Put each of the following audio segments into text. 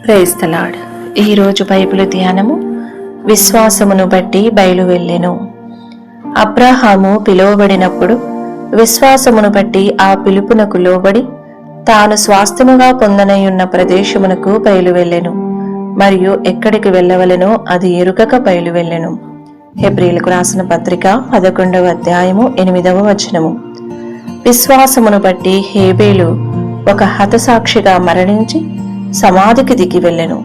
Praise the lord. ఈరోజు Bible ధ్యానము విశ్వాసమును బట్టి బయలు వెళ్ళెను. అబ్రాహాము పిలువబడినప్పుడు విశ్వాసమును బట్టి ఆ పిలుపునకు లోబడి తాను స్వాస్థ్యముగా పొందనయున్న ప్రదేశమునకు బయలు వెళ్ళెను. మరియు ఎక్కడికి వెళ్ళవలెనో అది ఎరుగక బయలు వెళ్ళెను. హెబ్రీయులకు రాసిన పత్రిక 11వ అధ్యాయము 8వ వచనము. విశ్వాసమును బట్టి హేబేలు ఒక హతసాక్షిగా మరణించి సమాధికి దిగి వెళ్ళెను.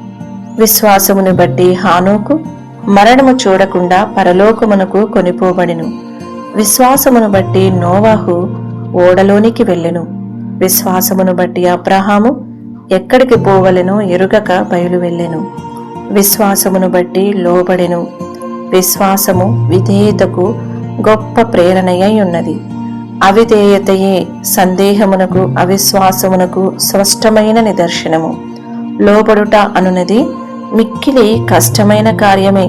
విశ్వాసమును బట్టి హానోకు మరణము చూడకుండా పరలోకమునకు కొనిపోబడెను. విశ్వాసమును బట్టి నోవాహు ఓడలోనికి వెళ్ళెను. విశ్వాసమును బట్టి అబ్రహాము ఎక్కడికి పోవలెనో ఎరుగక బయలు వెళ్ళెను. విశ్వాసమును బట్టి లోబడెను. విశ్వాసము విధేయతకు గొప్ప ప్రేరణయై ఉన్నది. అవిధేయతయే సందేహమునకు అవిశ్వాసమునకు స్పష్టమైన నిదర్శనము. లోబడుట అనున్నది మిక్కిలి కష్టమైన కార్యమే.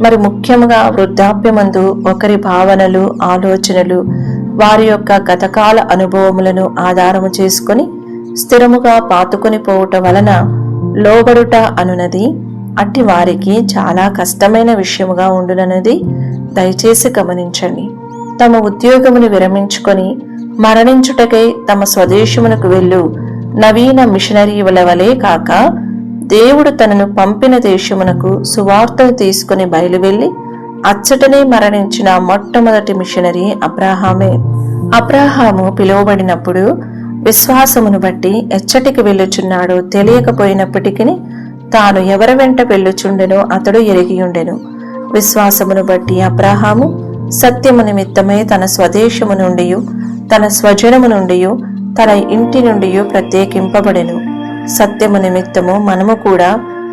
మరి ముఖ్యముగా వృద్ధాప్యమందు ఒకరి భావనలు, ఆలోచనలు, వారి యొక్క గతకాల అనుభవములను ఆధారము చేసుకొని స్థిరముగా పాతుకొని పోవుట వలన లోబడుట అనున్నది అట్టి వారికి చాలా కష్టమైన విషయముగా ఉండునన్నది దయచేసి గమనించండి. తమ ఉద్యోగమును విరమించుకొని మరణించుటకై తమ స్వదేశమునకు వెళ్ళు నవీన మిషనరీల వలె కాక, దేవుడు తనను పంపిన దేశమునకు సువార్తను తీసుకుని బయలువెళ్లి అచ్చటనే మరణించిన మొట్టమొదటి మిషనరీ అబ్రాహామే. అబ్రాహాము పిలువబడినప్పుడు విశ్వాసమును బట్టి ఎచ్చటికి వెళ్ళుచున్నాడో తెలియకపోయినప్పటికీ తాను ఎవరి వెంట వెళ్ళుచుండెనో అతడు ఎరిగియుండెను. విశ్వాసమును బట్టి అబ్రాహాము సత్యము నిమిత్తమై తన స్వదేశము నుండి, తన స్వజనము నుండి, తన ఇంటి నుండి ప్రత్యేకింపబడెను. సత్యము నిమిత్తము మనము కూడా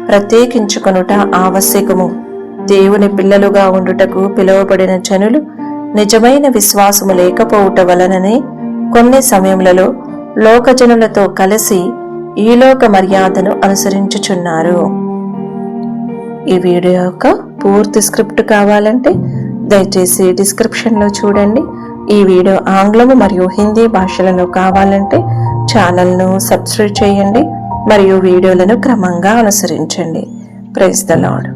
ప్రత్యేకించుకొనుట ఆవశ్యకము. దేవుని పిల్లలుగా ఉండుటకు పిలువబడిన జనులు నిజమైన విశ్వాసము లేకపోవుట వలననే కొన్ని సమయములలో లోకజనులతో కలిసి ఈ లోక మర్యాదను అనుసరించుచున్నారు. ఈ వీడియో యొక్క పూర్తి స్క్రిప్ట్ కావాలంటే దయచేసి డిస్క్రిప్షన్లో చూడండి. ఈ వీడియో ఆంగ్లము మరియు హిందీ భాషలలో కావాలంటే ఛానల్ను సబ్స్క్రైబ్ చేయండి మరియు వీడియోలను క్రమంగా అనుసరించండి. Praise the lord.